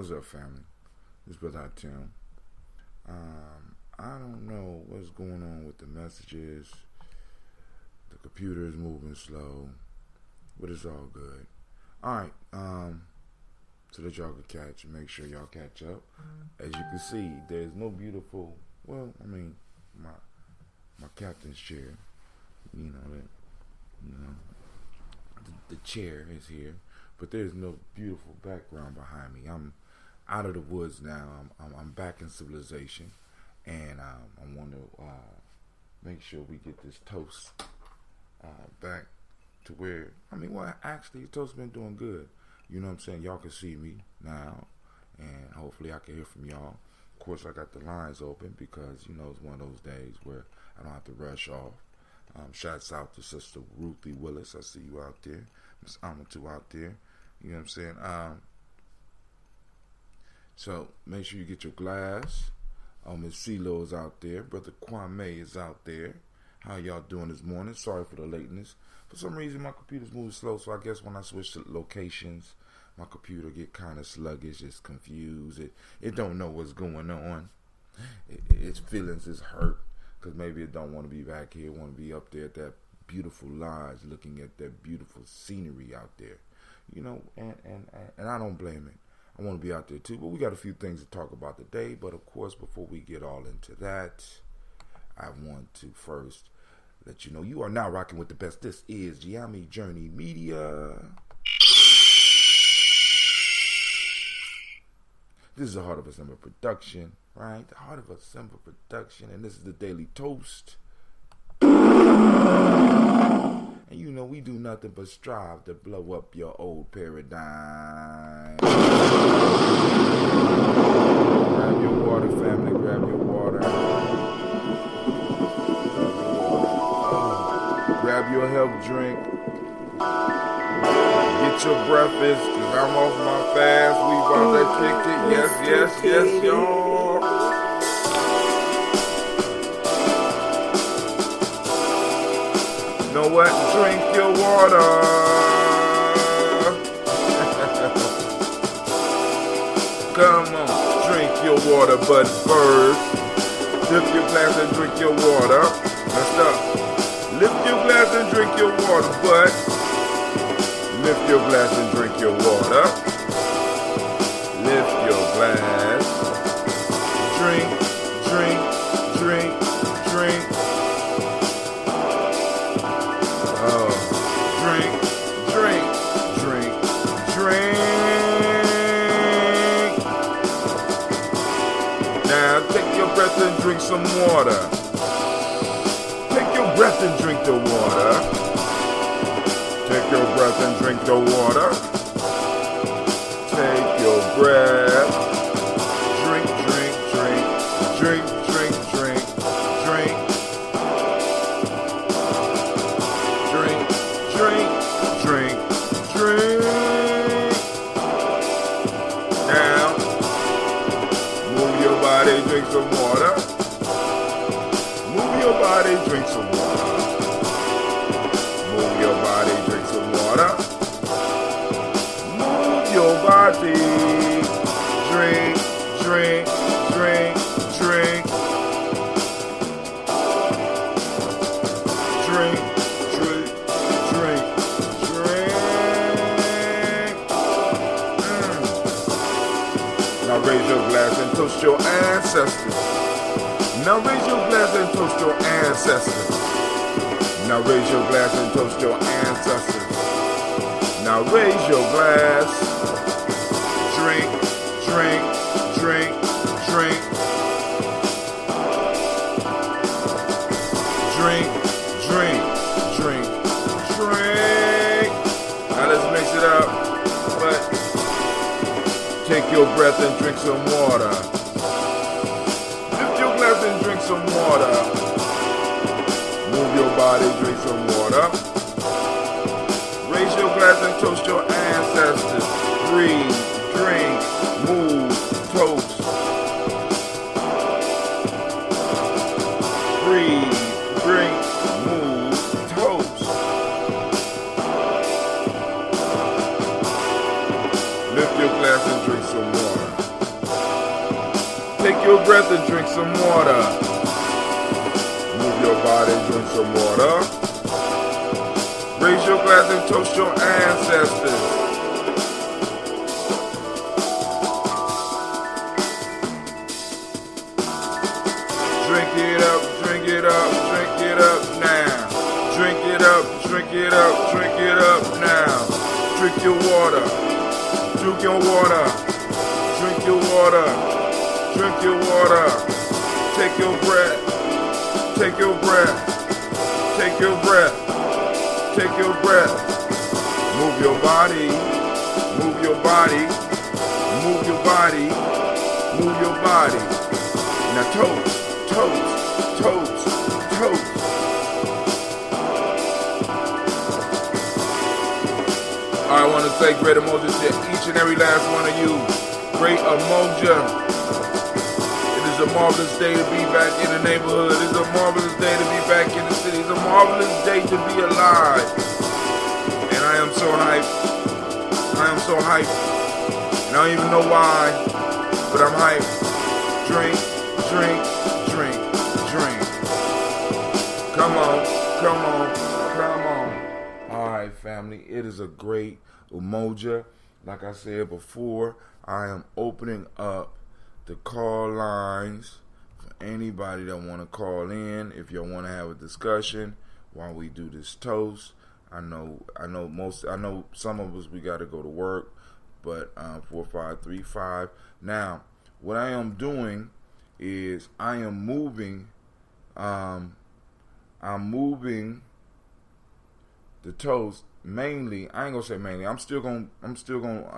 What's up, family? This brother Tim. I don't know what's going on with the messages. The computer is moving slow, but it's all good. All right, so that y'all can catch and make sure y'all catch up. As you can see, there's no beautiful. Well, I mean, my captain's chair. The chair is here, but there's no beautiful background behind me. I'm out of the woods now. I'm back in civilization, and I want to make sure we get this toast back to where, actually, toast been doing good. You know what I'm saying? Y'all can see me now, and hopefully I can hear from y'all. Of course, I got the lines open because, it's one of those days where I don't have to rush off. Shouts out to Sister Ruthie Willis. I see you out there. Miss Amatu out there. You know what I'm saying? So make sure you get your glass. Miss CeeLo is out there. Brother Kwame is out there. How y'all doing this morning? Sorry for the lateness. For some reason, my computer's moving slow, so I guess when I switch to locations, my computer get kind of sluggish. It's confused. It don't know what's going on. Its feelings is hurt because maybe it don't want to be back here. It want to be up there at that beautiful lodge, looking at that beautiful scenery out there. And I don't blame it. I want to be out there too, but we got a few things to talk about today. But of course, before we get all into that, I want to first let you know you are now rocking with the best. This is Gye-Nyame Journey Media. This is the Heart of Assembly production, right? The Heart of Assembly production, and this is the Daily Toast. And we do nothing but strive to blow up your old paradigm. Grab your water, family, grab your water. Grab your health drink. Get your breakfast, because I'm off my fast. We about to kick it. Yes, y'all. You know what? Drink your water. Come on, drink your water, but first, lift your glass and drink your water. Messed up. Lift your glass and drink your water, but lift your glass and drink your water. Lift your glass. Drink. Now take your breath and drink some water. Take your breath and drink the water. Take your breath and drink the water. Take your breath. Drink. Now, move your body, drink some water. Move your body, drink some water. Move your body, drink some water. Move your body. Drink. Now raise your glass and toast your ancestors. Now raise your glass and toast your ancestors. Now raise your glass and toast your ancestors. Now raise your glass. Drink. Now let's mix it up. But take your breath and drink some water. Lift your glass and drink some water. Move your body, drink some water. Raise your glass and toast your ancestors. Breathe, drink, move, toast. Breathe, drink, move, toast. Lift your glass and drink some water. your breath and drink some water. Move your body, drink some water. Raise your glass and toast your ancestors. Drink it up, drink it up, drink it up now. Drink it up, drink it up, drink it up now. Drink your water, drink your water, drink your water, drink your water. Take your breath, take your breath, take your breath, take your breath. Move your body, move your body, move your body, move your body. Now toast, toast, toast, toast. I want to say great Umoja to each and every last one of you. Great Umoja. It is a marvelous day to be back in the neighborhood. It is a marvelous day to be back in the city. It's a marvelous day to be alive. And I am so hyped. I am so hyped. And I don't even know why, but I'm hyped. Drink, drink, drink, drink. Come on, come on, come on. All right, family. It is a great Umoja. Like I said before, I am opening up the call lines for anybody that want to call in. If y'all want to have a discussion while we do this toast, I know some of us, we got to go to work, but 4535. Now, what I am doing is I am moving. I'm moving the toast mainly. I ain't gonna say mainly. I'm still gonna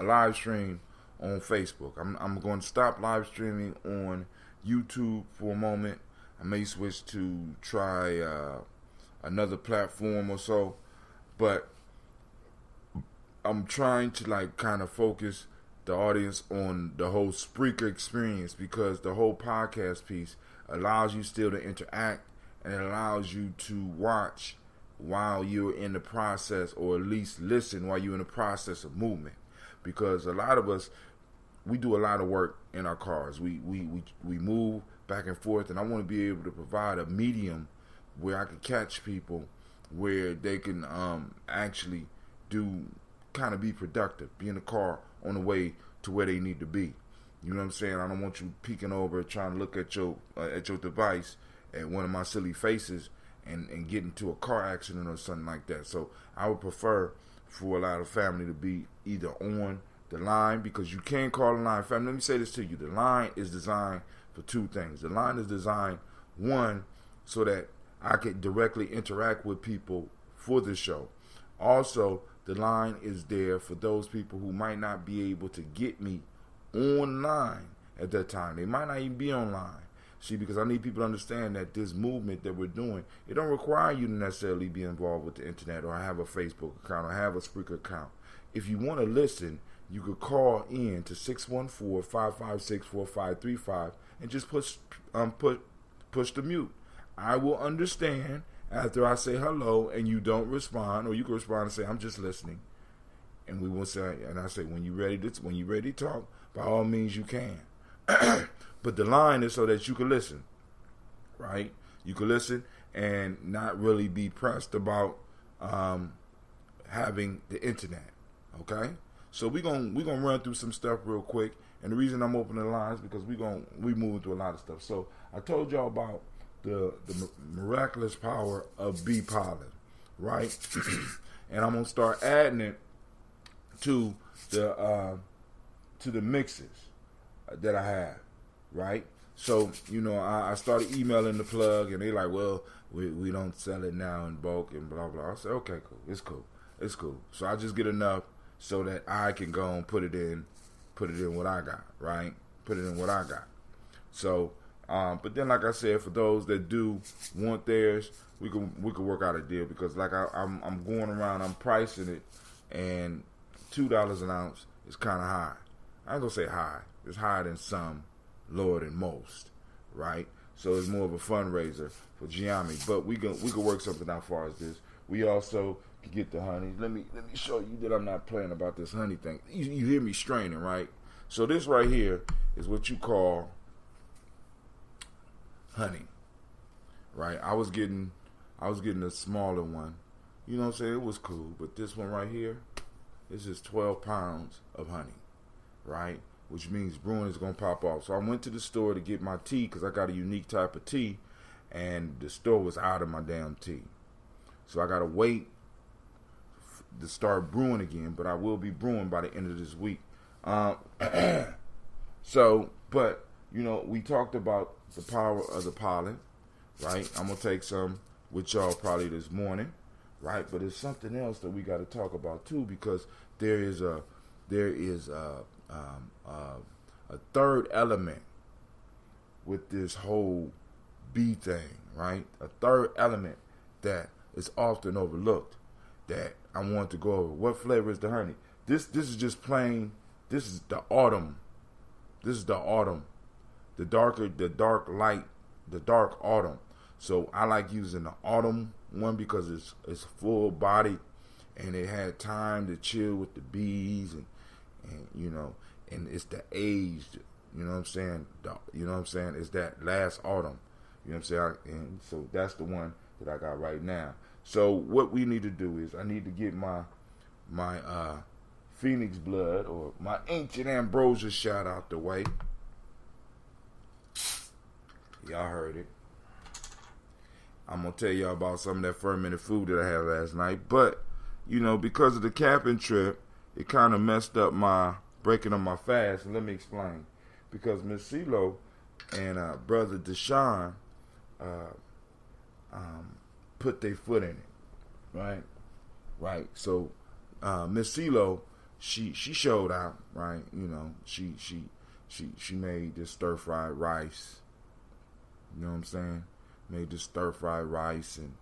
live stream on Facebook. I'm going to stop live streaming on YouTube for a moment. I may switch to try another platform or so, but I'm trying to kind of focus the audience on the whole Spreaker experience, because the whole podcast piece allows you still to interact, and it allows you to watch while you're in the process, or at least listen while you're in the process of movement. Because a lot of us, we do a lot of work in our cars. We move back and forth, and I want to be able to provide a medium where I can catch people, where they can actually kind of be productive, be in the car on the way to where they need to be. You know what I'm saying? I don't want you peeking over, trying to look at your device at one of my silly faces and get into a car accident or something like that. So I would prefer for a lot of family to be either on the line, because you can call the line. Family, let me say this to you. The line is designed for two things. The line is designed, one, so that I can directly interact with people for the show. Also, the line is there for those people who might not be able to get me online at that time. They might not even be online. See, because I need people to understand that this movement that we're doing, it don't require you to necessarily be involved with the internet or have a Facebook account or have a Spreaker account. If you want to listen, you could call in to 614-556-4535 and just push the mute. I will understand after I say hello and you don't respond, or you can respond and say, I'm just listening. And we will say, and I say, when you're ready to talk, by all means you can. But the line is so that you can listen, right? You can listen and not really be pressed about having the internet, okay? So we gonna run through some stuff real quick, and the reason I'm opening the lines because we moving through a lot of stuff. So I told y'all about the miraculous power of bee pollen, right? And I'm gonna start adding it to the mixes that I have, right? So I started emailing the plug, and they like, well, we don't sell it now in bulk and blah blah. I said, okay, cool, it's cool. So I just get enough so that I can go and put it in what I got, right? Put it in what I got. So, but then, like I said, for those that do want theirs, we could work out a deal, because like I'm going around, I'm pricing it, and $2 an ounce is kind of high. I ain't gonna say high. It's higher than some, lower than most, right? So it's more of a fundraiser for Gye-Nyame. But we could work something out as far as this. We also can get the honey. Let me show you that I'm not playing about this honey thing. You hear me straining, right? So this right here is what you call honey, right? I was getting a smaller one. You know what I'm saying? It was cool. But this one right here, it's just 12 pounds of honey, right? Which means brewing is going to pop off. So I went to the store to get my tea because I got a unique type of tea, and the store was out of my damn tea. So I got to wait to start brewing again, but I will be brewing by the end of this week. But, you know, we talked about the power of the pollen, right? I'm going to take some with y'all probably this morning, right? But there's something else that we got to talk about too, because there is a third element with this whole bee thing, right? A third element that is often overlooked that I want to go over. What flavor is the honey? This is just plain. This is the autumn. This is the autumn. The dark autumn. So I like using the autumn one because it's full bodied and it had time to chill with the bees and you know, and it's the aged, you know what I'm saying? It's that last autumn. You know what I'm saying? And so that's the one that I got right now. So what we need to do is I need to get my Phoenix blood or my ancient ambrosia shot out the way. Y'all heard it. I'm going to tell y'all about some of that fermented food that I had last night. But, you know, because of the camping trip, it kind of messed up breaking up my fast. And let me explain. Because Miss CeeLo and Brother Deshaun put their foot in it. Right? Right. So, Miss CeeLo, she showed out, right? You know, she made this stir-fried rice. You know what I'm saying? Made this stir-fried rice and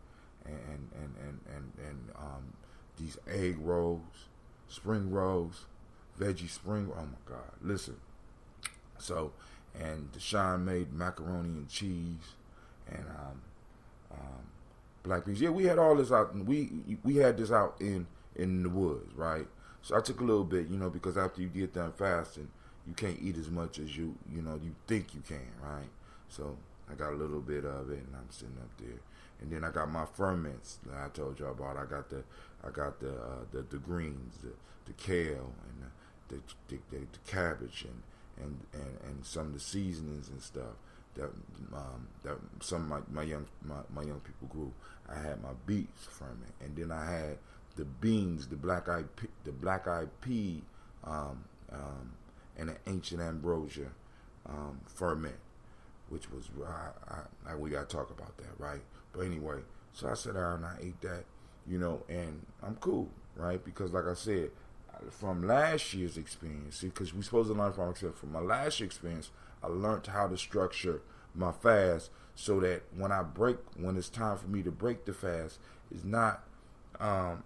these egg rolls, spring rolls, veggie spring. Oh my God! Listen. So, and Deshaun made macaroni and cheese and black beans. Yeah, we had all this out. We had this out in the woods, right? So I took a little bit, you know, because after you get done fasting, you can't eat as much as you think you can, right? So I got a little bit of it, and I'm sitting up there, and then I got my ferments that I told y'all about. I got the greens, the kale, and the cabbage, and some of the seasonings and stuff that some of my young people grew. I had my beets ferment, and then I had the beans, the black eyed pea, and the ancient ambrosia ferment, which was we gotta talk about that, right? But anyway, so I sat down and I ate that, you know, and I'm cool, right? Because like I said, from last year's experience, because we're supposed to learn from ourselves. From my last year's experience, I learned how to structure my fast so that when it's time for me to break the fast, it's not a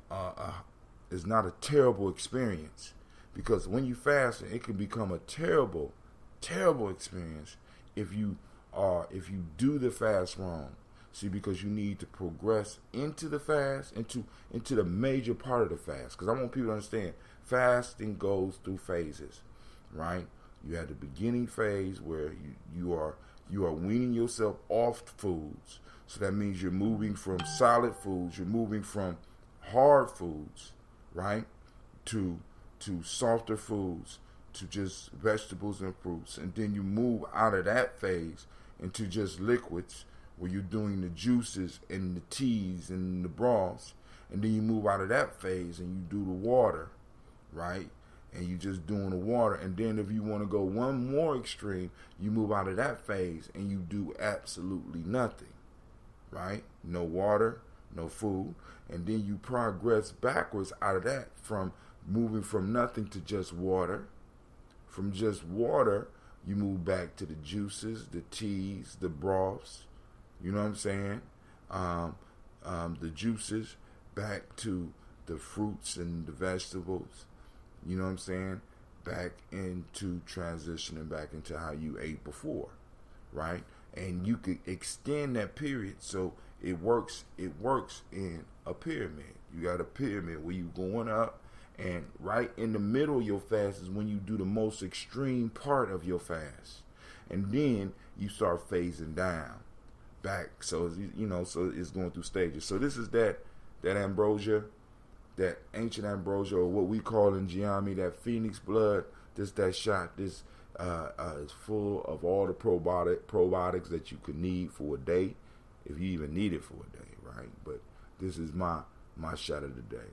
terrible experience. Because when you fast, it can become a terrible, terrible experience if you do the fast wrong. See, because you need to progress into the fast, into the major part of the fast. Because I want people to understand, fasting goes through phases, right? You have the beginning phase where you are weaning yourself off foods. So that means you're moving from solid foods, you're moving from hard foods, right, to softer foods, to just vegetables and fruits. And then you move out of that phase into just liquids, where you're doing the juices and the teas and the broths. And then you move out of that phase and you do the water, right? And you just doing the water. And then if you want to go one more extreme, you move out of that phase and you do absolutely nothing, right? No water, no food. And then you progress backwards out of that, from moving from nothing to just water. From just water, you move back to the juices, the teas, the broths. You know what I'm saying? The juices back to the fruits and the vegetables. You know what I'm saying? Back into transitioning back into how you ate before, right? And you could extend that period so it works in a pyramid. You got a pyramid where you going up, and right in the middle of your fast is when you do the most extreme part of your fast. And then you start phasing down. back. So so it's going through stages. So this is that ambrosia, that ancient ambrosia, or what we call in Gye-Nyame that phoenix blood. That shot. This is full of all the probiotics that you could need for a day, if you even need it for a day, right? But this is my shot of the day.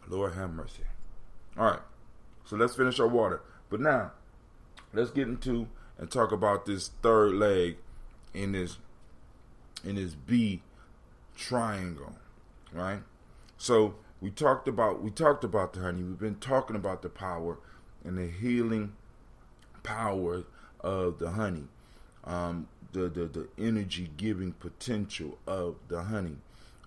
Lord have mercy. All right, so let's finish our water. But now, let's get into and talk about this third leg in this B triangle, right? So we talked about the honey. We've been talking about the power and the healing power of the honey, the energy giving potential of the honey,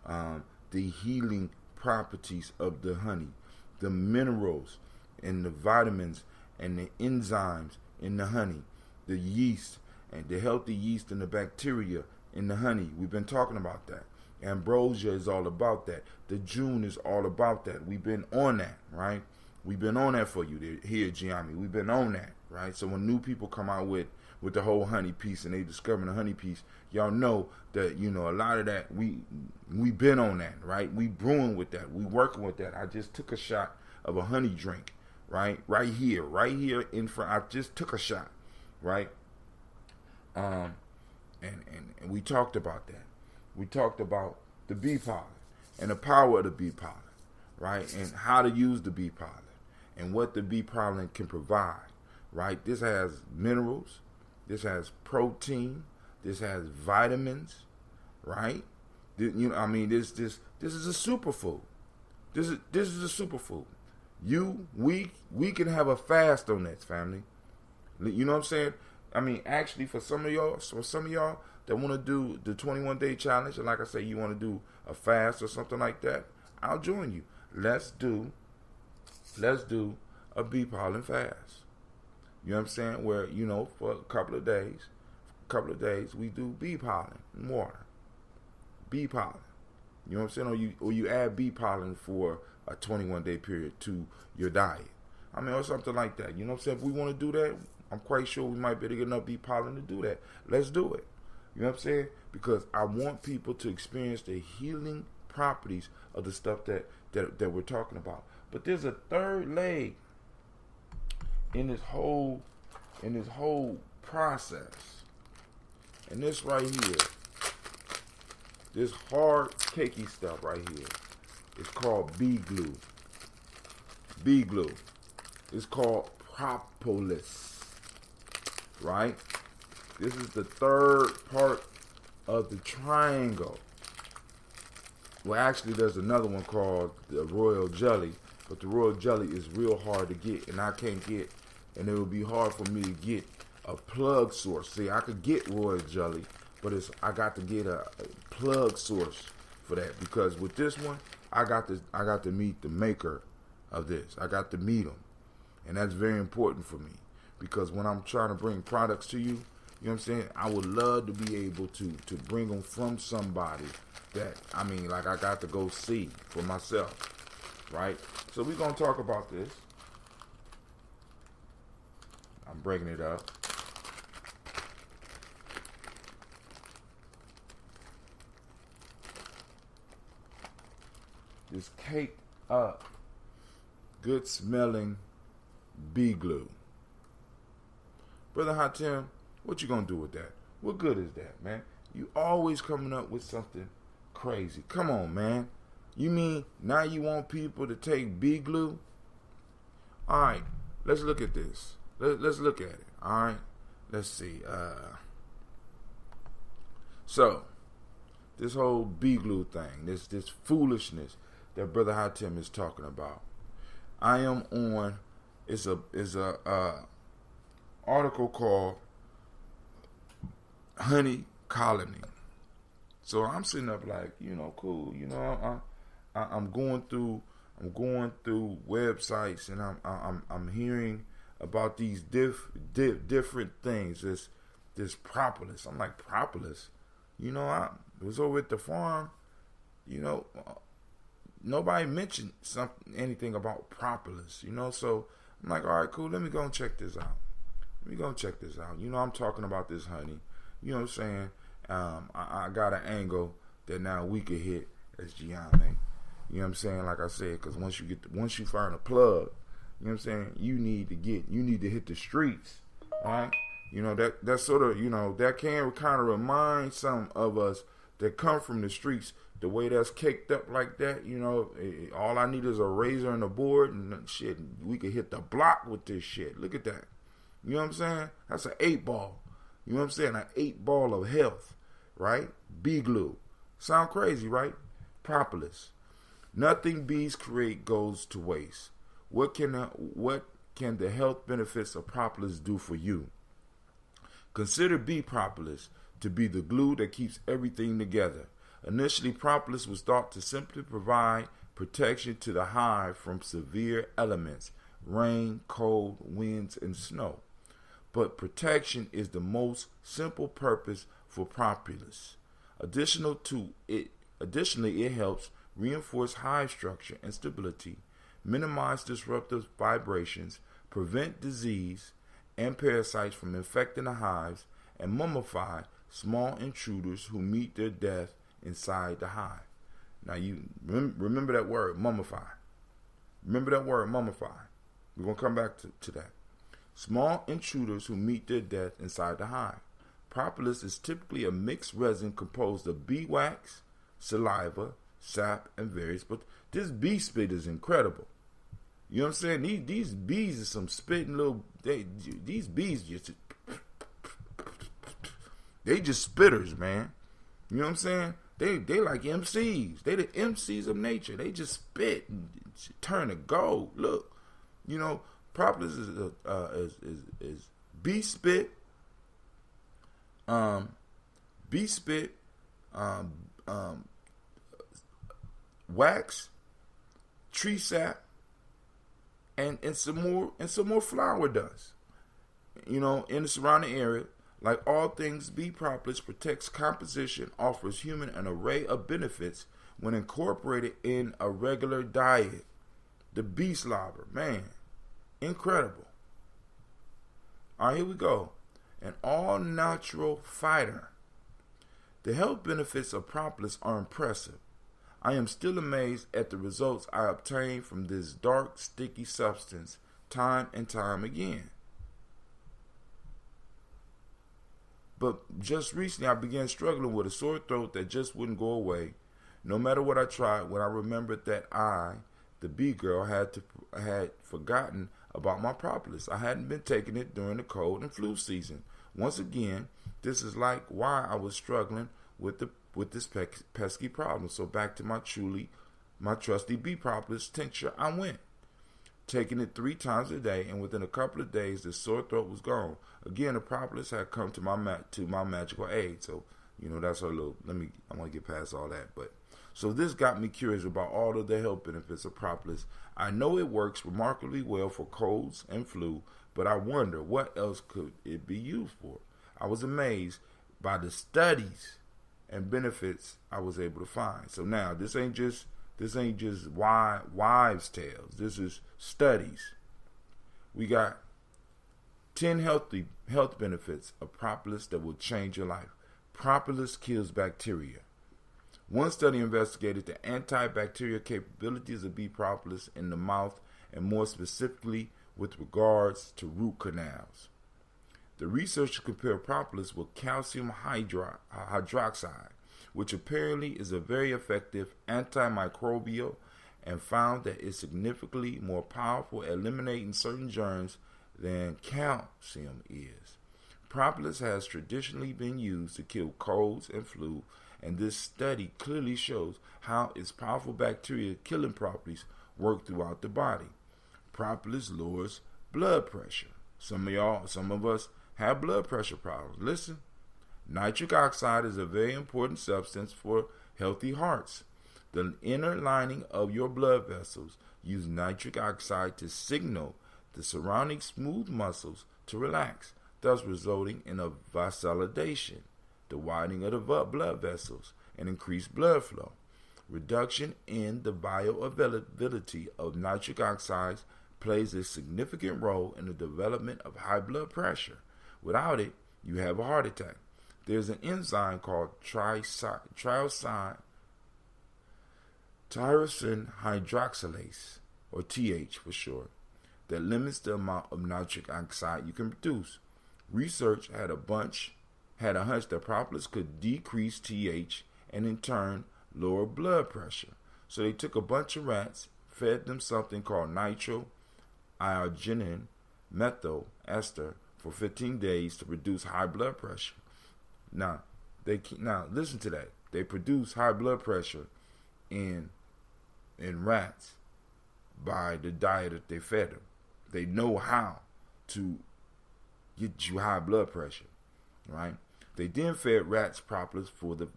the healing properties of the honey, the minerals and the vitamins and the enzymes in the honey, the yeast and the healthy yeast and the bacteria in the honey. We've been talking about that. Ambrosia is all about that. The June is all about that. We've been on that, right? We've been on that for you here at Gye-Nyame. We've been on that, right? So when new people come out with the whole honey piece and they discover the honey piece, y'all know that, a lot of that, we've been on that, right? We brewing with that. We working with that. I just took a shot of a honey drink, right? Right here in front. I just took a shot, right? And we talked about that. We talked about the bee pollen and the power of the bee pollen, right? And how to use the bee pollen and what the bee pollen can provide, right? This has minerals. This has protein. This has vitamins, right? This is a superfood. This is a superfood. We can have a fast on this, family. You know what I'm saying? I mean, actually, for some of y'all that want to do the 21-day challenge, and like I say, you want to do a fast or something like that, I'll join you. Let's do a bee pollen fast. You know what I'm saying? Where, for a couple of days, we do bee pollen and water. Bee pollen. You know what I'm saying? Or you add bee pollen for a 21-day period to your diet. I mean, or something like that. You know what I'm saying? If we want to do that, I'm quite sure we might be able to get enough bee pollen to do that. Let's do it. You know what I'm saying? Because I want people to experience the healing properties of the stuff that we're talking about. But there's a third leg in this whole process. And this right here, this hard cakey stuff right here, is called bee glue. Bee glue. It's called propolis. Right? This is the third part of the triangle. Well, actually, there's another one called the royal jelly, but the royal jelly is real hard to get, and I can't get, and it would be hard for me to get a plug source. See, I could get royal jelly, but I got to get a plug source for that, because with this one, I got to meet the maker of this. I got to meet him, and that's very important for me, because when I'm trying to bring products to you, you know what I'm saying, I would love to be able to bring them from somebody that, I got to go see for myself, right? So we're going to talk about this. I'm breaking it up. This caked up, good smelling bee glue. Brother Hatem, what you gonna do with that? What good is that, man? You always coming up with something crazy. Come on, man. You mean now you want people to take bee glue? All right, let's look at this. Let's look at it. All right, let's see. So this whole bee glue thing, this foolishness that Brother Hatem is talking about. I am on. It's a article called Honey Colony. So I'm sitting up like, cool. I'm going through websites, and I'm hearing about these different things. This propolis. I'm like, propolis. I was over at the farm. Nobody mentioned anything about propolis. So I'm like, all right, cool. Let me go and check this out. let me go check this out. I'm talking about this honey. You know what I'm saying? I got an angle that now we could hit as Gye-Nyame. You know what I'm saying? Like I said, because once you find a plug, you know what I'm saying, you need to hit the streets, right? That sort of, that can kind of remind some of us that come from the streets, the way that's caked up like that. All I need is a razor and a board and shit. We could hit the block with this shit. Look at that. You know what I'm saying? That's an 8-ball. You know what I'm saying? An 8-ball of health, right? Bee glue. Sound crazy, right? Propolis. Nothing bees create goes to waste. What can the health benefits of propolis do for you? Consider bee propolis to be the glue that keeps everything together. Initially, propolis was thought to simply provide protection to the hive from severe elements, rain, cold, winds, and snow. But protection is the most simple purpose for propolis. Additionally, it helps reinforce hive structure and stability, minimize disruptive vibrations, prevent disease and parasites from infecting the hives, and mummify small intruders who meet their death inside the hive. Now you remember that word, mummify. Remember that word, mummify. We're going to come back to that. Small intruders who meet their death inside the hive. Propolis is typically a mixed resin composed of beeswax, saliva, sap, and various, but this bee spit is incredible. You know what I'm saying? These bees are some spitting little, these bees they just spitters, man. You know what I'm saying? They like MCs. They the MCs of nature. They just spit and turn to gold. Look, propolis is bee spit, wax, tree sap, and some more flower dust. In the surrounding area. Like all things, bee propolis protects composition, offers human an array of benefits when incorporated in a regular diet. The bee slobber, man, incredible. All right, here we go. An all-natural fighter. The health benefits of propolis are impressive. I am still amazed at the results I obtained from this dark, sticky substance time and time again. But just recently, I began struggling with a sore throat that just wouldn't go away. No matter what I tried, when I remembered that I, the bee girl, had forgotten about my propolis. I hadn't been taking it during the cold and flu season. Once again, this is like why I was struggling with this pesky problem. So back to my trusty bee propolis tincture I went. Taking it 3 times a day, and within a couple of days, the sore throat was gone. Again, the propolis had come to my magical aid. So, that's a little. I want to get past all that, but so this got me curious about all of the health benefits of propolis. I know it works remarkably well for colds and flu, but I wonder what else could it be used for. I was amazed by the studies and benefits I was able to find. So now this ain't just wives' tales. This is studies. We got 10 health benefits of propolis that will change your life. Propolis kills bacteria. One study investigated the antibacterial capabilities of bee propolis in the mouth, and more specifically with regards to root canals. The researchers compared propolis with calcium hydroxide, which apparently is a very effective antimicrobial, and found that it's significantly more powerful at eliminating certain germs than calcium is. Propolis has traditionally been used to kill colds and flu, and this study clearly shows how its powerful bacteria killing properties work throughout the body. Propolis lowers blood pressure. Some of us have blood pressure problems. Listen, nitric oxide is a very important substance for healthy hearts. The inner lining of your blood vessels use nitric oxide to signal the surrounding smooth muscles to relax, thus resulting in a vasodilation, the widening of the blood vessels, and increased blood flow. Reduction in the bioavailability of nitric oxide's plays a significant role in the development of high blood pressure. Without it, you have a heart attack. There's an enzyme called tyrosine hydroxylase, or TH for short, that limits the amount of nitric oxide you can produce. Research had a hunch that propolis could decrease TH and in turn lower blood pressure. So they took a bunch of rats, fed them something called nitroarginine methyl ester for 15 days to produce high blood pressure. Now listen to that. They produce high blood pressure in rats by the diet that they fed them. They know how to get you high blood pressure, right? They then fed rats propolis for the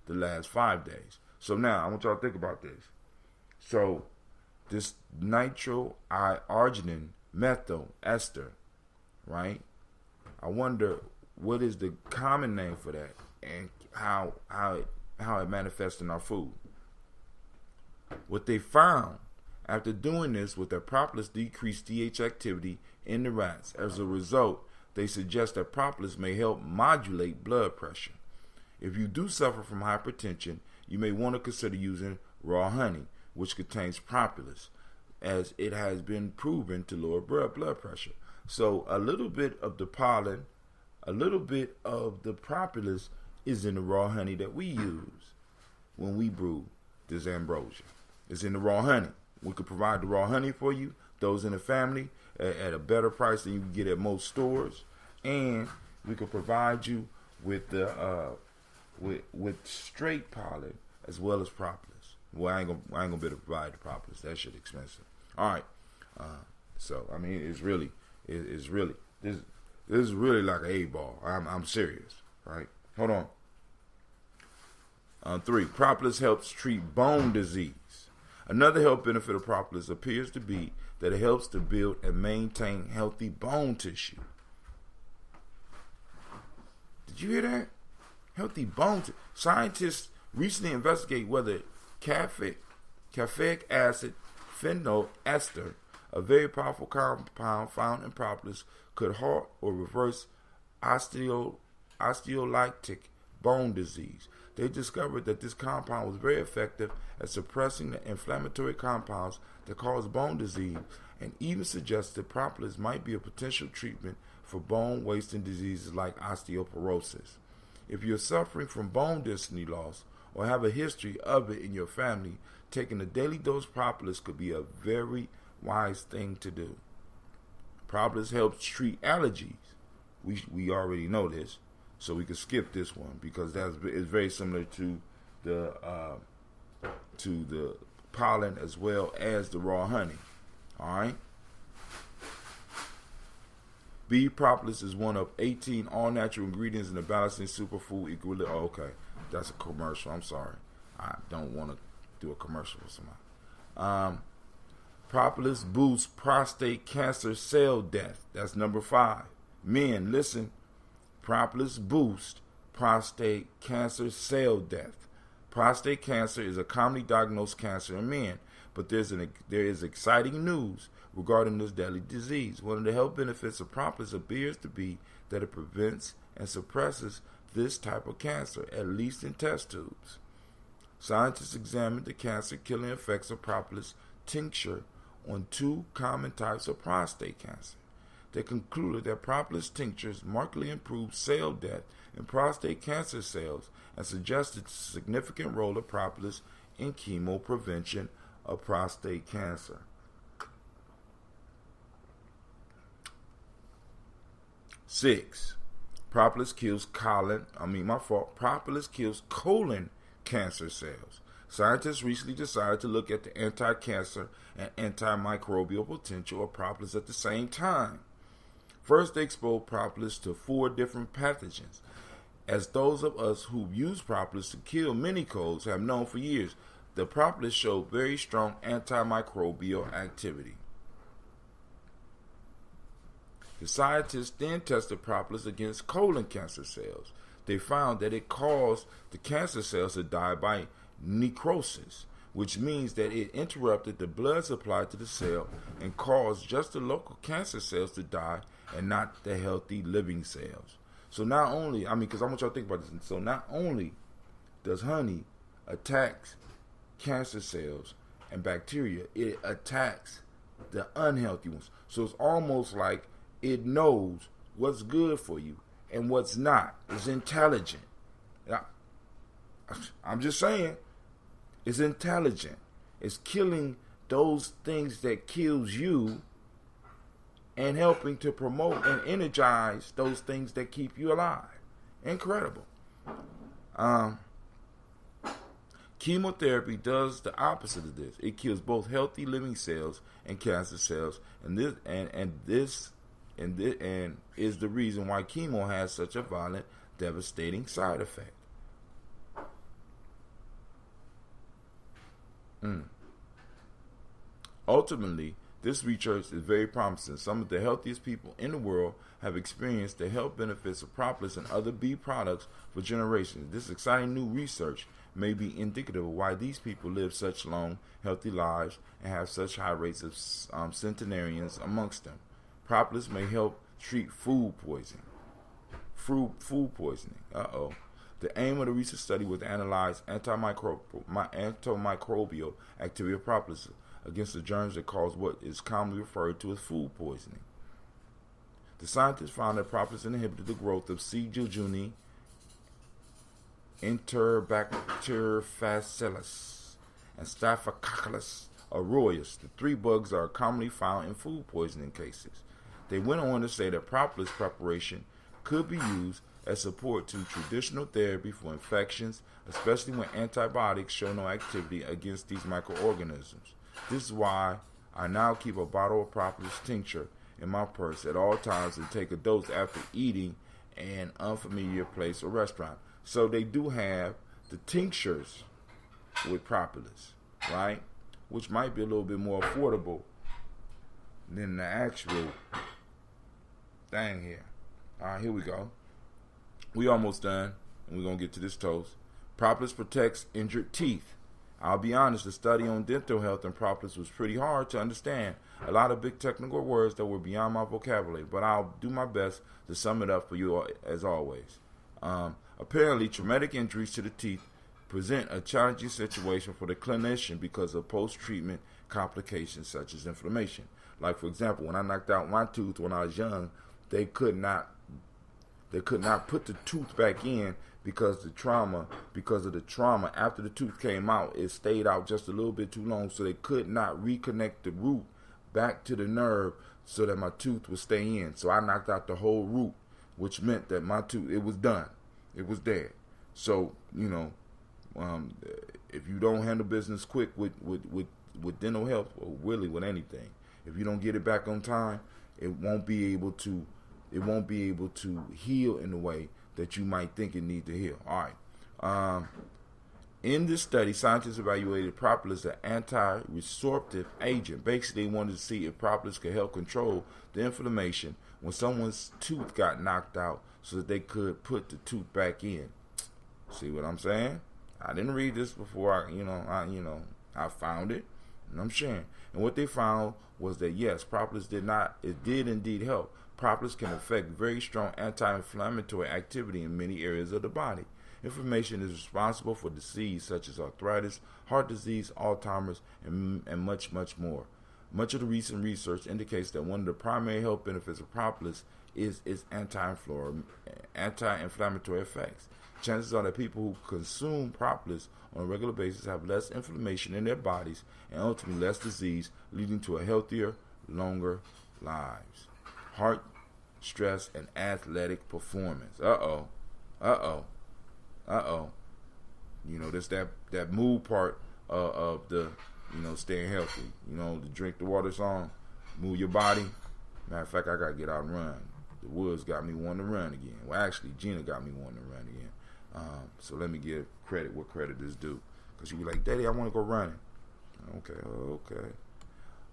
last 5 days. So now I want y'all to think about this. So this nitroarginine methyl ester, right? I wonder what is the common name for that and how it manifests in our food. What they found after doing this with their propolis decreased TH activity in the rats. As a result, they suggest that propolis may help modulate blood pressure. If you do suffer from hypertension, you may want to consider using raw honey, which contains propolis, as it has been proven to lower blood pressure. So a little bit of the pollen, a little bit of the propolis is in the raw honey that we use when we brew this ambrosia. It's in the raw honey. We could provide the raw honey for you, those in the family, at a better price than you can get at most stores, and we could provide you with the with straight pollen as well as propolis. Well, I ain't gonna be able to provide the propolis. That shit expensive. All right. So I mean, it's really this is really like an A-ball. I'm serious, right? Hold on. 3. Propolis helps treat bone disease. Another health benefit of propolis appears to be that it helps to build and maintain healthy bone tissue. Did you hear that? Healthy bone tissue. Scientists recently investigated whether caffeic acid phenol ester, a very powerful compound found in propolis, could halt or reverse osteolytic bone disease. They discovered that this compound was very effective at suppressing the inflammatory compounds that cause bone disease, and even suggested propolis might be a potential treatment for bone wasting diseases like osteoporosis. If you're suffering from bone density loss or have a history of it in your family, taking a daily dose of propolis could be a very wise thing to do. Propolis helps treat allergies. We already know this, so we can skip this one because it's very similar to the pollen as well as the raw honey. All right. Bee propolis is one of 18 all-natural ingredients in the balancing superfood equilibrium. Oh, okay, that's a commercial. I'm sorry. I don't want to do a commercial for somebody. Propolis boosts prostate cancer cell death. That's number 5. Men, listen. Propolis boosts prostate cancer cell death. Prostate cancer is a commonly diagnosed cancer in men, but there is exciting news regarding this deadly disease. One of the health benefits of propolis appears to be that it prevents and suppresses this type of cancer, at least in test tubes. Scientists examined the cancer-killing effects of propolis tincture on 2 common types of prostate cancer. They concluded that propolis tinctures markedly improved cell death in prostate cancer cells and suggested a significant role of propolis in chemo prevention of prostate cancer. Six, propolis kills colon cancer cells. Scientists recently decided to look at the anti-cancer and antimicrobial potential of propolis at the same time. First, they exposed propolis to 4 different pathogens. As those of us who've used propolis to kill many colds have known for years, the propolis showed very strong antimicrobial activity. The scientists then tested propolis against colon cancer cells. They found that it caused the cancer cells to die by necrosis, which means that it interrupted the blood supply to the cell and caused just the local cancer cells to die and not the healthy living cells. So not only, because I want y'all to think about this. So not only does honey attack cancer cells and bacteria, it attacks the unhealthy ones. So it's almost like it knows what's good for you and what's not. It's intelligent. I'm just saying, it's intelligent. It's killing those things that kills you and helping to promote and energize those things that keep you alive. Incredible. Chemotherapy does the opposite of this. It kills both healthy living cells and cancer cells, and this is the reason why chemo has such a violent, devastating side effect. Ultimately, this research is very promising. Some of the healthiest people in the world have experienced the health benefits of propolis and other bee products for generations. This exciting new research may be indicative of why these people live such long, healthy lives and have such high rates of centenarians amongst them. Propolis may help treat food poisoning. The aim of the research study was to analyze antimicrobial activity of propolis against the germs that cause what is commonly referred to as food poisoning. The scientists found that propolis inhibited the growth of C. jejuni, Enterobacter and Staphylococcus aureus. The three bugs are commonly found in food poisoning cases. They went on to say that propolis preparation could be used as support to traditional therapy for infections, especially when antibiotics show no activity against these microorganisms. This is why I now keep a bottle of propolis tincture in my purse at all times and take a dose after eating an unfamiliar place or restaurant. So they do have the tinctures with propolis, right? Which might be a little bit more affordable than the actual thing here. All right, here we go. We almost done, and we're going to get to this toast. Propolis protects injured teeth. I'll be honest, the study on dental health and propolis was pretty hard to understand. A lot of big technical words that were beyond my vocabulary, but I'll do my best to sum it up for you as always. Apparently, traumatic injuries to the teeth present a challenging situation for the clinician because of post-treatment complications such as inflammation. Like, for example, when I knocked out my tooth when I was young, they could not put the tooth back in because of the trauma after the tooth came out. It stayed out just a little bit too long, so they could not reconnect the root back to the nerve so that my tooth would stay in. So I knocked out the whole root, which meant that my tooth, it was done. It was dead. So, if you don't handle business quick with dental health, or really with anything, if you don't get it back on time, it won't be able to heal in the way that you might think it needs to heal. All right. In this study, scientists evaluated propolis as an anti-resorptive agent. Basically, they wanted to see if propolis could help control the inflammation when someone's tooth got knocked out so that they could put the tooth back in. See what I'm saying? I didn't read this before I found it, and I'm sharing. And what they found was that yes, propolis did indeed help. Propolis can affect very strong anti-inflammatory activity in many areas of the body. Inflammation is responsible for disease such as arthritis, heart disease, Alzheimer's, and much, much more. Much of the recent research indicates that one of the primary health benefits of propolis is its anti-inflammatory effects. Chances are that people who consume propolis on a regular basis have less inflammation in their bodies and ultimately less disease, leading to a healthier, longer lives. Heart, stress, and athletic performance. That's that mood part of the, staying healthy. The drink the water song, move your body. Matter of fact, I got to get out and run. The woods got me wanting to run again. Well, actually, Gina got me wanting to run again. So let me give credit where credit is due. Because you be like, Daddy, I want to go running. Okay.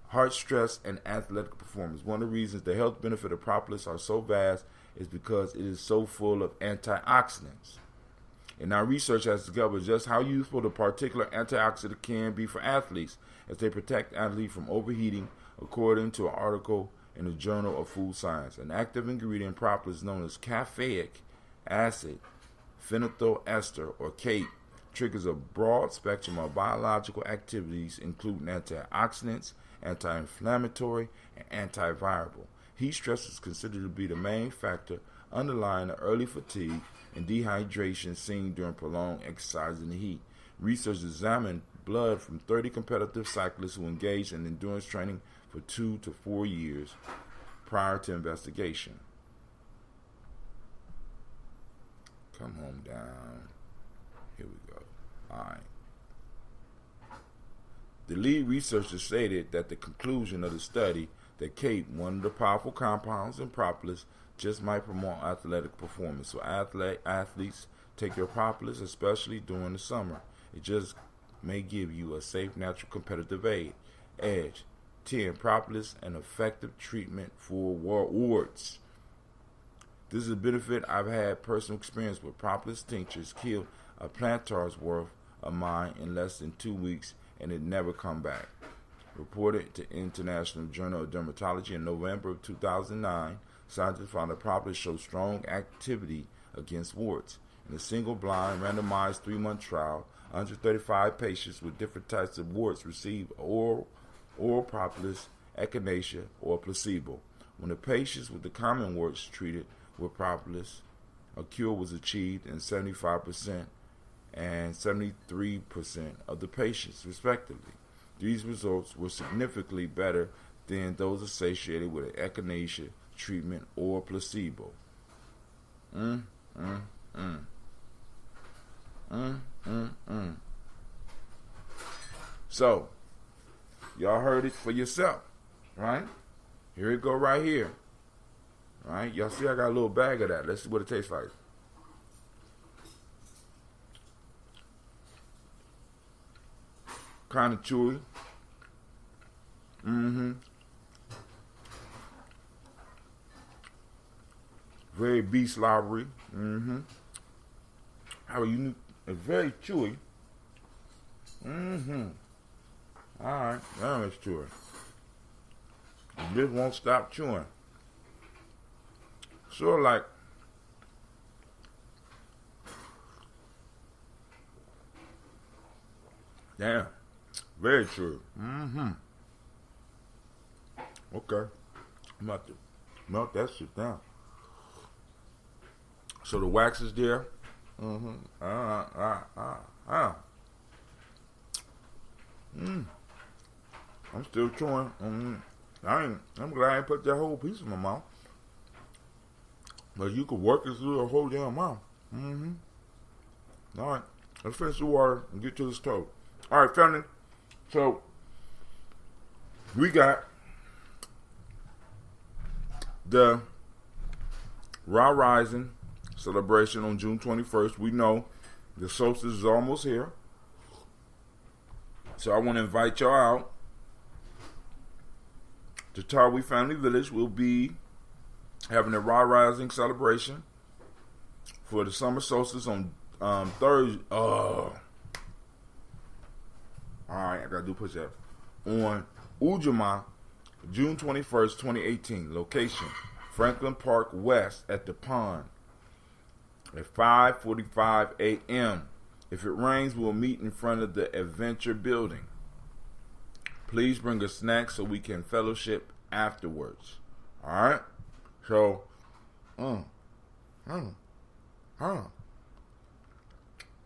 Heart stress and athletic performance. One of the reasons the health benefit of propolis are so vast is because it is so full of antioxidants. And now research has discovered just how useful the particular antioxidant can be for athletes as they protect athletes from overheating, according to an article in the Journal of Food Science. An active ingredient in propolis known as caffeic acid, phenylethyl ester, or CAPE, triggers a broad spectrum of biological activities, including antioxidants, anti-inflammatory, and antiviral. Heat stress is considered to be the main factor underlying the early fatigue and dehydration seen during prolonged exercise in the heat. Research examined blood from 30 competitive cyclists who engaged in endurance training for 2 to 4 years prior to investigation. Come on down. Here we go. All right. The lead researcher stated that the conclusion of the study that CAPE, one of the powerful compounds in propolis, just might promote athletic performance. So athletes take your propolis, especially during the summer. It just may give you a safe, natural competitive edge. 10. Propolis, an effective treatment for warts. This is a benefit I've had personal experience with. Propolis tinctures killed a plantar's worth of mine in less than 2 weeks, and it never come back. Reported to International Journal of Dermatology in November of 2009, scientists found that propolis showed strong activity against warts. In a single-blind, randomized 3-month trial, 135 patients with different types of warts received oral propolis, echinacea, or placebo. When the patients with the common warts treated with propolis, a cure was achieved in 75% and 73% of the patients, respectively. These results were significantly better than those associated with an echinacea treatment or placebo. So, y'all heard it for yourself, right? Here it go right here. Right? Y'all see I got a little bag of that. Let's see what it tastes like. Kind of chewy. Very beef slobbery. How unique. It's very chewy. Alright, now it's chewy. And this won't stop chewing. Sort of like damn. Very chewy. Okay. I'm about to melt that shit down. So the wax is there. I'm still chewing. I'm glad I ain't put that whole piece in my mouth. But you could work it through the whole damn mouth. Alright. Let's finish the water and get to the stove. Alright, family. So we got the Ra Rising celebration on June 21st. We know the solstice is almost here. So I want to invite y'all out to Tarwi Family Village. We'll be having a Ra Rising celebration for the summer solstice on Thursday. Alright, I gotta do push up. On Umoja, June 21st, 2018. Location, Franklin Park West at the Pond at 5:45 a.m. If it rains, we'll meet in front of the Adventure Building. Please bring a snack so we can fellowship afterwards. Alright? So,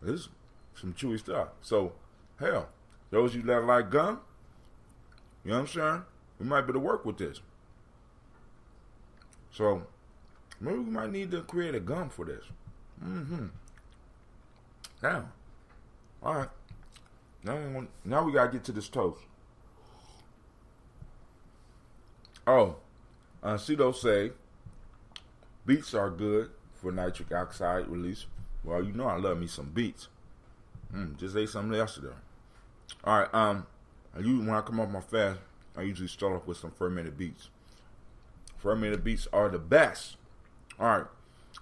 this is some chewy stuff. So, hell, those of you that like gum, you know what I'm saying? We might be able to work with this. So, maybe we might need to create a gum for this. Damn. Alright. Now we gotta get to this toast. Oh, Cito say beets are good for nitric oxide release. Well, you know I love me some beets. Just ate something yesterday. Alright, when I come off my fast, I usually start off with some fermented beets. Fermented beets are the best. Alright,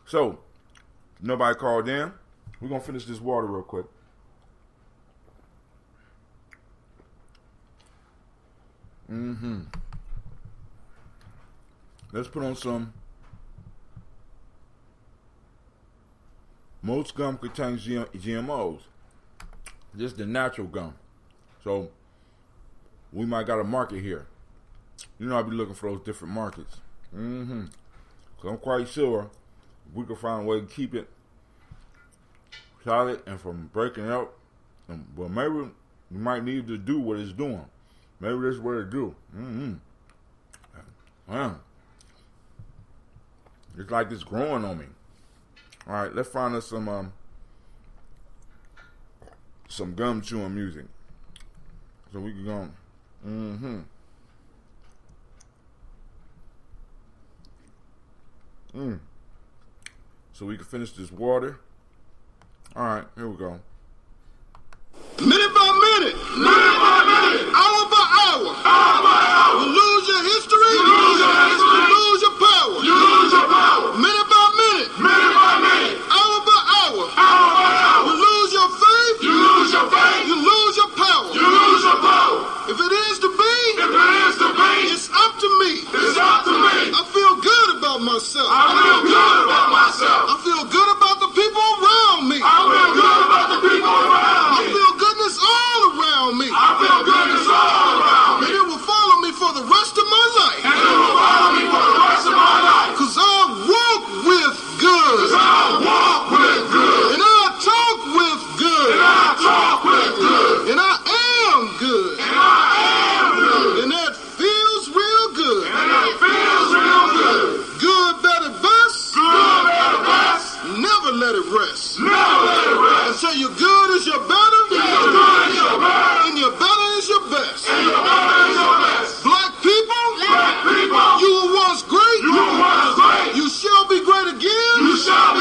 so nobody called in. We're going to finish this water real quick. Let's put on some. Most gum contains GMOs. This is the natural gum. So, we might got a market here. You know, I'll be looking for those different markets. So I'm quite sure we can find a way to keep it solid and from breaking up. But maybe we might need to do what it's doing. Maybe that's what it do. It's like it's growing on me. All right, let's find us some gum chewing music, so we can go. So we can finish this water. All right, here we go. Minute by minute, hour by hour, you lose your history, you lose your power, Minute by minute, hour by hour, you lose your faith, you lose your power, If it is to be, it's up to me. I feel good about myself. I feel good about the people around me. I feel goodness all around me. And it will follow me for the rest of my life. Cause I walk with good. And I talk with good. And I am good. And that feels real good. Good, better, best. Never let it rest. Until your good is your better. And your better is your best. Black people, you were once great. You shall be great again. Lose not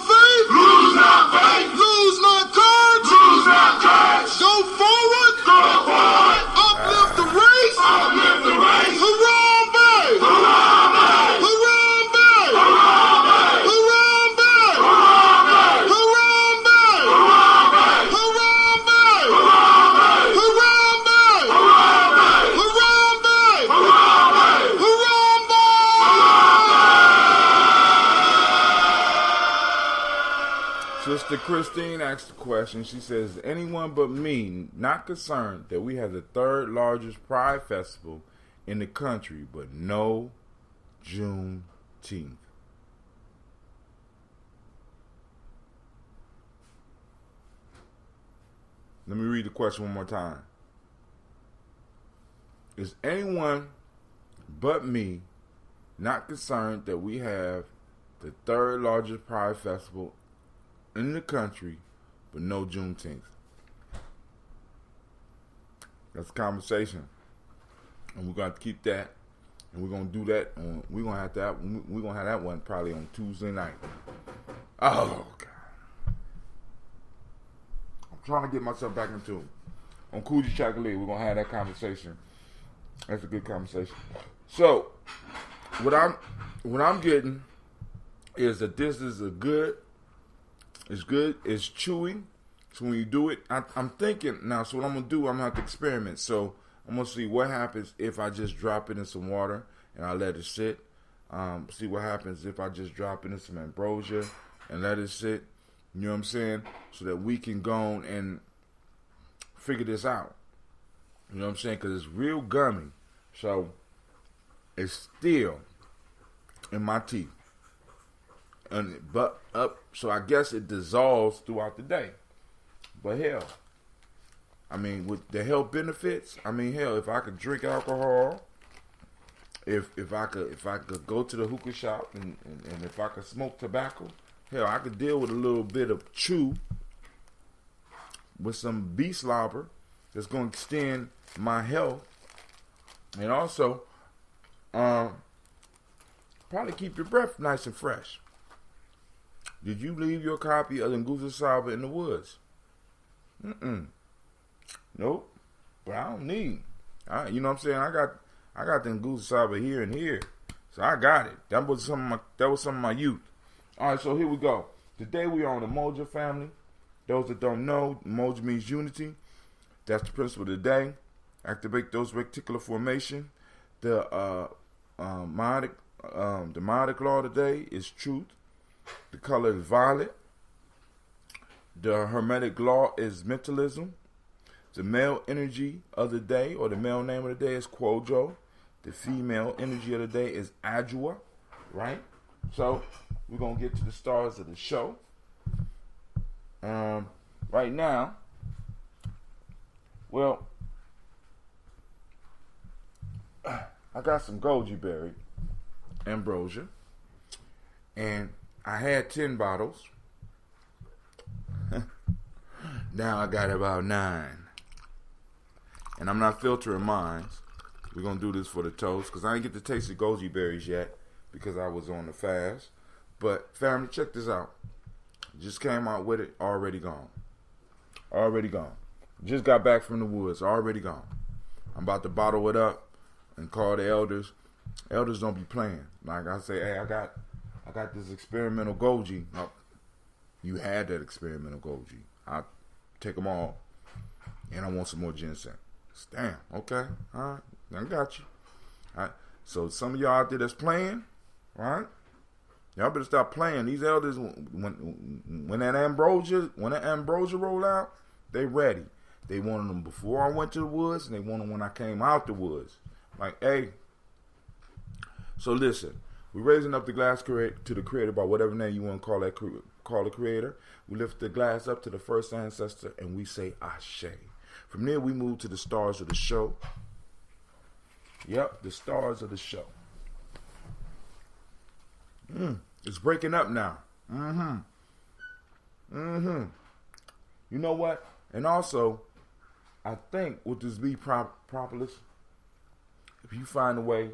faith. Lose not courage. Go forward. Uplift the race. Harambe. Harambe. Harambe. Sister Christine asked the question. She says, anyone but me not concerned that we have the third largest pride festival in the country, but no Juneteenth? Let me read the question one more time. Is anyone but me not concerned that we have the third largest pride festival in the country, but no Juneteenth? That's a conversation, and we're gonna keep that, and we're gonna do that. We're gonna have that one probably on Tuesday night. Oh God, I'm trying to get myself back into it. On Coogee Chocolate, we're gonna have that conversation. That's a good conversation. So, what I'm getting is that this is a good. It's good. It's chewy. So when you do it, I'm thinking now. So what I'm gonna do, I'm gonna have to experiment. So I'm gonna see what happens if I just drop it in some water and I let it sit. See what happens if I just drop it in some ambrosia and let it sit. You know what I'm saying? So that we can go on and figure this out. You know what I'm saying? Because it's real gummy. So it's still in my teeth. So I guess it dissolves throughout the day. But hell, I mean, with the health benefits, I mean, hell, if I could drink alcohol, if I could go to the hookah shop and if I could smoke tobacco, hell, I could deal with a little bit of chew with some bee slobber that's going to extend my health, and also probably keep your breath nice and fresh. Did you leave your copy of the Nguza Saba in the woods? Nope. But I don't need. You know what I'm saying? I got the Nguza Saba here and here, so I got it. That was some of my youth. All right, so here we go. Today we are on the Umoja family. Those that don't know, Umoja means unity. That's the principle of the day. Activate those reticular formation. The Modic law today is truth. The color is violet. The Hermetic law is mentalism. The male energy of the day, or the male name of the day, is Kwojo. The female energy of the day is Adjua, right? So we're gonna get to the stars of the show. Right now, well, I got some goji berry ambrosia, and I had 10 bottles. Now I got about 9, and I'm not filtering mine. We're gonna do this for the toast because I didn't get to taste the goji berries yet because I was on the fast. But family, check this out. Just came out with it, already gone. Already gone. Just got back from the woods, already gone. I'm about to bottle it up and call the elders. Elders don't be playing. Like I say, hey, I got this experimental goji. Oh, you had that experimental goji. I'll take them all, and I want some more ginseng. Damn, okay, all right, I got you. All right, so some of y'all out there that's playing, right? Y'all better stop playing. These elders, when that ambrosia roll out, they ready. They wanted them before I went to the woods, and they want them when I came out the woods. Like, hey. So listen, we're raising up the glass to the Creator by whatever name you want to call the Creator. We lift the glass up to the first ancestor, and we say Ashe. From there, we move to the stars of the show. Yep, the stars of the show. It's breaking up now. You know what? And also, I think with this B propolis, if we find a way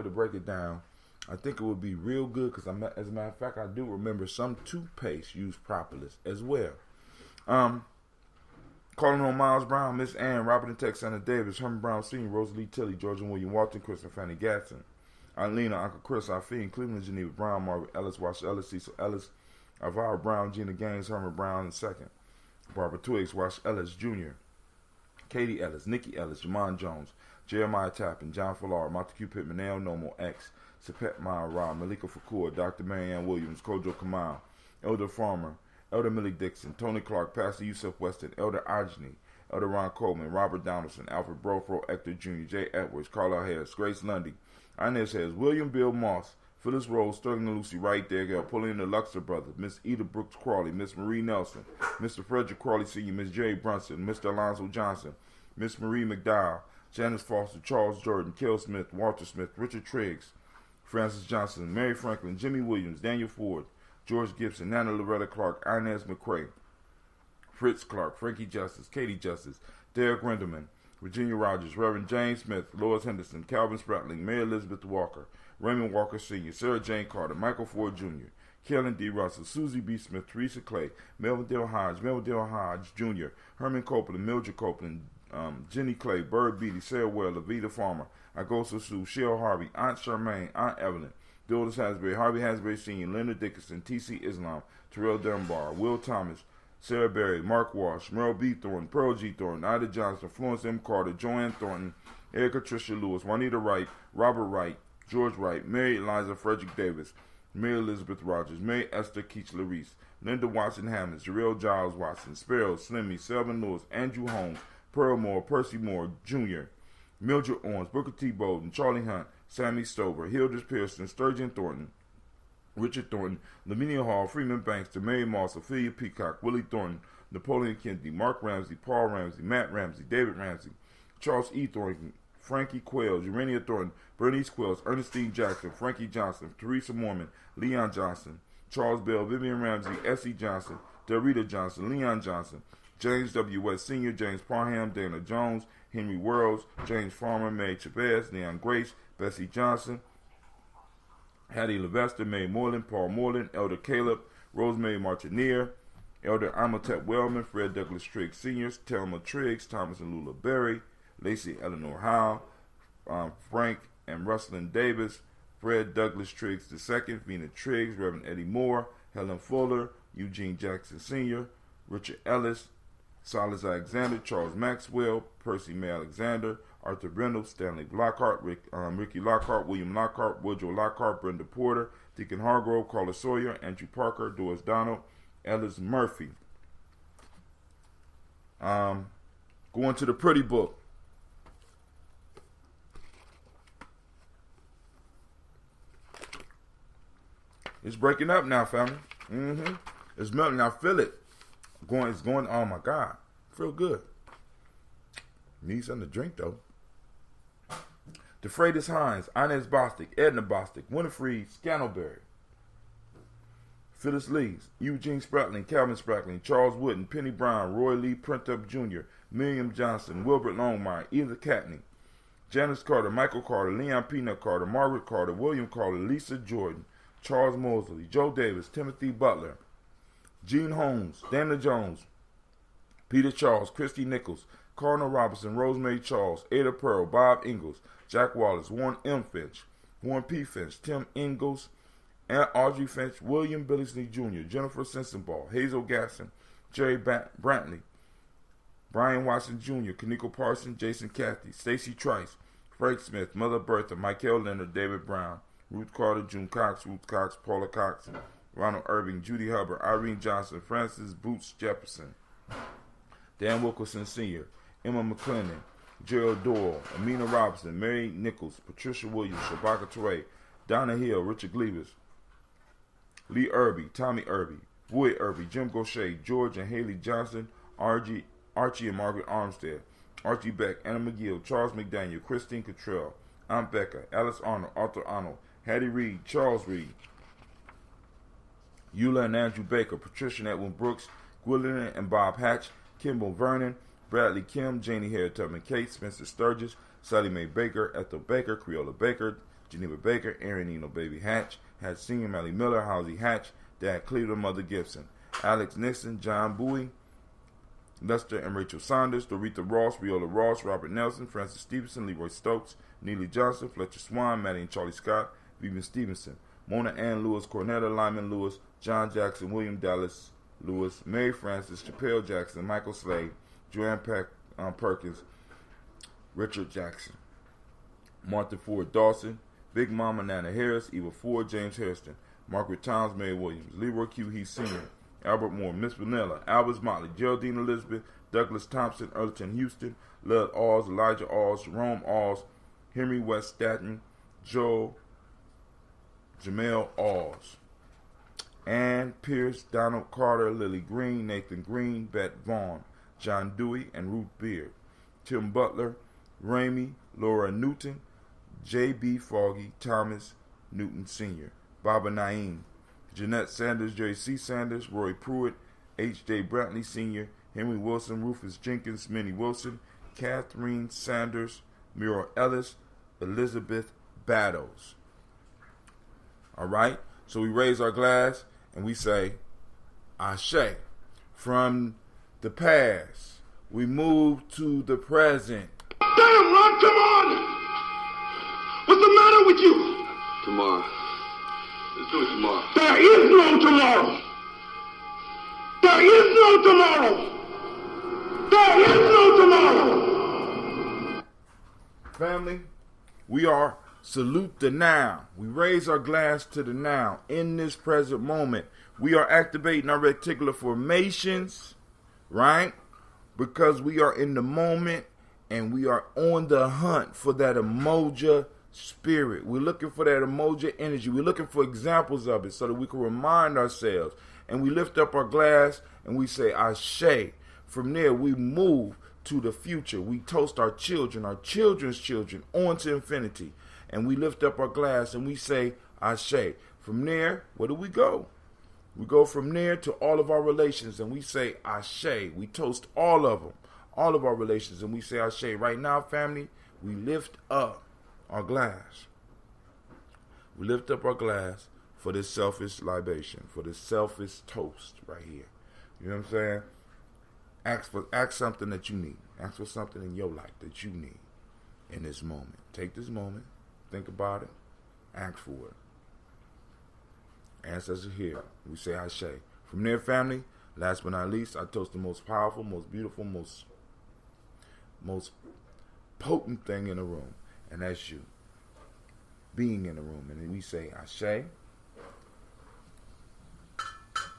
to break it down, I think it would be real good because, as a matter of fact, I do remember some toothpaste use propolis as well. Calling on Miles Brown, Miss Ann, Robert and Texana Davis, Herman Brown Sr., Rosalie Tilly, George and William Walton, Chris and Fanny Gatson, Eileen, Uncle Chris, Afeen, Cleveland, Geneva Brown, Margaret Ellis, Washer Ellis, Cecil Ellis, Alvaro Brown, Gina Gaines, Herman Brown II, Barbara Twiggs, Wash Ellis Jr., Katie Ellis, Nikki Ellis, Jamon Jones, Jeremiah Tappan, John Fallar, Montague Pittman, Nail Nomo X, Sepet Mara, Malika Fakur, Dr. Marianne Williams, Kojo Kamal, Elder Farmer, Elder Millie Dixon, Tony Clark, Pastor Yusuf Weston, Elder Ajni, Elder Ron Coleman, Robert Donaldson, Alfred Brofro, Hector Jr., Jay Edwards, Carla Harris, Grace Lundy, Inez Harris, William Bill Moss, Phyllis Rose, Sterling and Lucy Wright, there girl, pulling in the Luxor brothers, Miss Eda Brooks Crawley, Miss Marie Nelson, Mr. Frederick Crawley Sr., Miss Jerry Brunson, Mr. Alonzo Johnson, Miss Marie McDowell, Janice Foster, Charles Jordan, Kel Smith, Walter Smith, Richard Triggs, Francis Johnson, Mary Franklin, Jimmy Williams, Daniel Ford, George Gibson, Nana Loretta Clark, Inez McCrae, Fritz Clark, Frankie Justice, Katie Justice, Derek Renderman, Virginia Rogers, Reverend James Smith, Lois Henderson, Calvin Spratling, Mary Elizabeth Walker, Raymond Walker Sr., Sarah Jane Carter, Michael Ford Jr., Kellen D. Russell, Susie B. Smith, Teresa Clay, Melvin Dale Hodge Jr., Herman Copeland, Mildred Copeland, Jenny Clay, Bird Beatty, Sarah Well, Levita Farmer, Agosa Sue, Cheryl Harvey, Aunt Charmaine, Aunt Evelyn, Douglas Hasbury, Harvey Hasbury Sr., Leonard Dickinson, T.C. Islam, Terrell Dunbar, Will Thomas, Sarah Berry, Mark Walsh, Merle B. Thornton, Pearl G. Thornton, Ida Johnson, Florence M. Carter, Joanne Thornton, Erica Tricia Lewis, Juanita Wright, Robert Wright, George Wright, Mary Eliza Frederick Davis, Mary Elizabeth Rogers, Mary Esther Keach Larice, Linda Watson Hammonds, Jarrell Giles Watson, Sparrow, Slimmy, Selvin Lewis, Andrew Holmes, Pearl Moore, Percy Moore, Jr., Mildred Owens, Booker T. Bowden, Charlie Hunt, Sammy Stover, Hilders Pearson, Sturgeon Thornton, Richard Thornton, Lavinia Hall, Freeman Banks, Mary Moss, Ophelia Peacock, Willie Thornton, Napoleon Kennedy, Mark Ramsey, Paul Ramsey, Matt Ramsey, David Ramsey, Charles E. Thornton, Frankie Quayle, Urania Thornton, Bernice Quells, Ernestine Jackson, Frankie Johnson, Teresa Mormon, Leon Johnson, Charles Bell, Vivian Ramsey, S.E. Johnson, Dorita Johnson, Leon Johnson, James W. West Sr., James Parham, Dana Jones, Henry Worrells, James Farmer, May Chavez, Leon Grace, Bessie Johnson, Hattie Levester, May Moreland, Paul Moreland, Elder Caleb, Rosemary Martineer, Elder Amatep Wellman, Fred Douglas Triggs Sr., Thelma Triggs, Thomas and Lula Berry, Lacey Eleanor Howe, Frank and Rustlin Davis, Fred Douglas Triggs II, Vena Triggs, Reverend Eddie Moore, Helen Fuller, Eugene Jackson Sr., Richard Ellis, Silas Alexander, Charles Maxwell, Percy May Alexander, Arthur Brindle, Stanley Lockhart, Ricky Lockhart, William Lockhart, Woodrow Lockhart, Brenda Porter, Deacon Hargrove, Carla Sawyer, Andrew Parker, Doris Donald, Ellis Murphy. Going to the pretty book. It's breaking up now, family. It's melting. I feel it. It's going. Oh my God, feel good. Need something to drink though. DeFreitas Hines, Inez Bostic, Edna Bostic, Winifred Scantleberry, Phyllis Lees, Eugene Spratling, Calvin Spratling, Charles Wooden, Penny Brown, Roy Lee Printup Jr., Miriam Johnson, Wilbert Longmire, Eva Catney, Janice Carter, Michael Carter, Leon Peanut Carter, Margaret Carter, William Carter, Lisa Jordan, Charles Mosley, Joe Davis, Timothy Butler, Gene Holmes, Dana Jones, Peter Charles, Christy Nichols, Cardinal Robinson, Rosemary Charles, Ada Pearl, Bob Ingalls, Jack Wallace, Warren M. Finch, Warren P. Finch, Tim Ingalls, Audrey Finch, William Billingsley Jr., Jennifer Sensenball, Hazel Gasson, Jerry Brantley, Brian Watson Jr., Kaneko Parson, Jason Cathy, Stacy Trice, Frank Smith, Mother Bertha, Michael Leonard, David Brown, Ruth Carter, June Cox, Ruth Cox, Paula Cox, Ronald Irving, Judy Hubbard, Irene Johnson, Francis Boots Jefferson, Dan Wilkerson Sr., Emma McClendon, Gerald Doyle, Amina Robinson, Mary Nichols, Patricia Williams, Shabaka Teray, Donna Hill, Richard Gleavers, Lee Irby, Tommy Irby, Boyd Irby, Jim Gaucher, George and Haley Johnson, Archie and Margaret Armstead, Archie Beck, Anna McGill, Charles McDaniel, Christine Cottrell, Aunt Becca, Alice Arnold, Arthur Arnold, Hattie Reed, Charles Reed, Eula and Andrew Baker, Patricia and Edwin Brooks, Gwillian and Bob Hatch, Kimball Vernon, Bradley Kim, Janie Hare Tubman Kate, Spencer Sturgis, Sally Mae Baker, Ethel Baker, Creola Baker, Geneva Baker, Aaron Eno Baby Hatch, Hatch Sr., Melly Miller, Halsey Hatch, Dad Cleveland, Mother Gibson, Alex Nixon, John Bowie, Lester and Rachel Saunders, Doretha Ross, Viola Ross, Robert Nelson, Francis Stevenson, Leroy Stokes, Neely Johnson, Fletcher Swan, Maddie and Charlie Scott, Vivian Stevenson, Mona Ann Lewis, Cornetta Lyman Lewis, John Jackson, William Dallas Lewis, Mary Francis, Chappelle Jackson, Michael Slade, Joanne Perkins, Richard Jackson, Martha Ford Dawson, Big Mama Nana Harris, Eva Ford, James Hairston, Margaret Towns, Mary Williams, Leroy Q. Heath Sr., Albert Moore, Miss Vanilla, Albert Motley, Geraldine Elizabeth, Douglas Thompson, Earlton Houston, Lud Alls, Elijah Alls, Jerome Alls, Henry West Staton, Joe Jamel Alls, Ann Pierce, Donald Carter, Lily Green, Nathan Green, Bette Vaughn, John Dewey, and Ruth Beard, Tim Butler, Ramey, Laura Newton, J.B. Foggy, Thomas Newton Sr., Baba Naeem, Jeanette Sanders, Jerry C. Sanders, Roy Pruitt, H.J. Brantley Sr., Henry Wilson, Rufus Jenkins, Minnie Wilson, Catherine Sanders, Muriel Ellis, Elizabeth Battles. All right? So we raise our glass and we say, Ashe. From the past, we move to the present. Damn, Ron, come on! What's the matter with you? Tomorrow. Let's do it tomorrow. There is no tomorrow. There is no tomorrow. There is no tomorrow. Family, we are salute the now. We raise our glass to the now. In this present moment, we are activating our reticular formations, right? Because we are in the moment and we are on the hunt for that Umoja spirit. We're looking for that Umoja energy. We're looking for examples of it so that we can remind ourselves. And we lift up our glass and we say, Ashe. From there, we move to the future. We toast our children, our children's children, on to infinity. And we lift up our glass and we say, Ashe. From there, where do we go? We go from there to all of our relations and we say, Ashe. We toast all of them, all of our relations, and we say, Ashe. Right now, family, we lift up our glass. We lift up our glass for this selfish libation, for this selfish toast right here. You know what I'm saying? Ask something that you need. Ask for something in your life that you need in this moment. Take this moment, think about it, ask for it. Ancestors here, we say Ashe From there, family, last but not least, I toast the most powerful, most beautiful, most potent thing in the room, and that's you being in the room. And then we say, Ashe,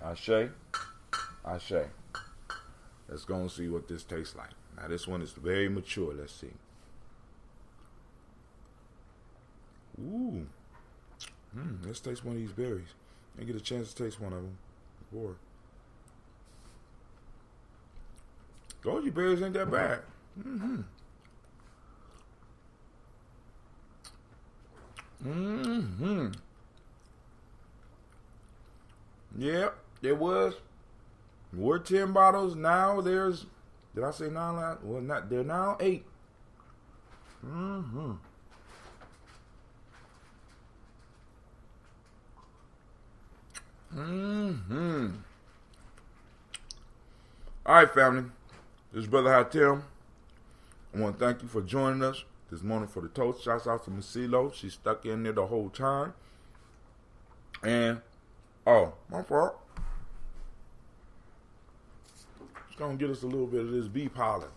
Ashe, Ashe. Let's go and see what this tastes like. Now, this one is very mature. Let's see. Ooh. Let's taste one of these berries. I get a chance to taste one of them before. Goji berries ain't that bad. Yep, there was. Were 10 bottles. Now there's, did I say 9? Well, not, they're now 8. All right, family. This is Brother Hatem. I want to thank you for joining us this morning for the toast. Shouts out to Miss CeeLo. She stuck in there the whole time. And, oh, my fault. Just going to get us a little bit of this bee pollen.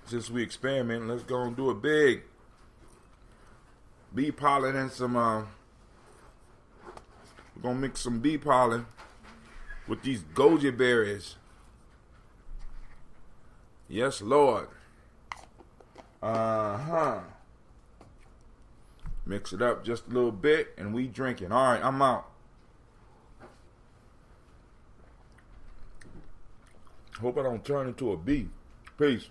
Since we experiment, let's go and do it big. Bee pollen and some, we're going to mix some bee pollen with these goji berries. Yes, Lord. Mix it up just a little bit and we drinking. All right, I'm out. Hope I don't turn into a bee. Peace.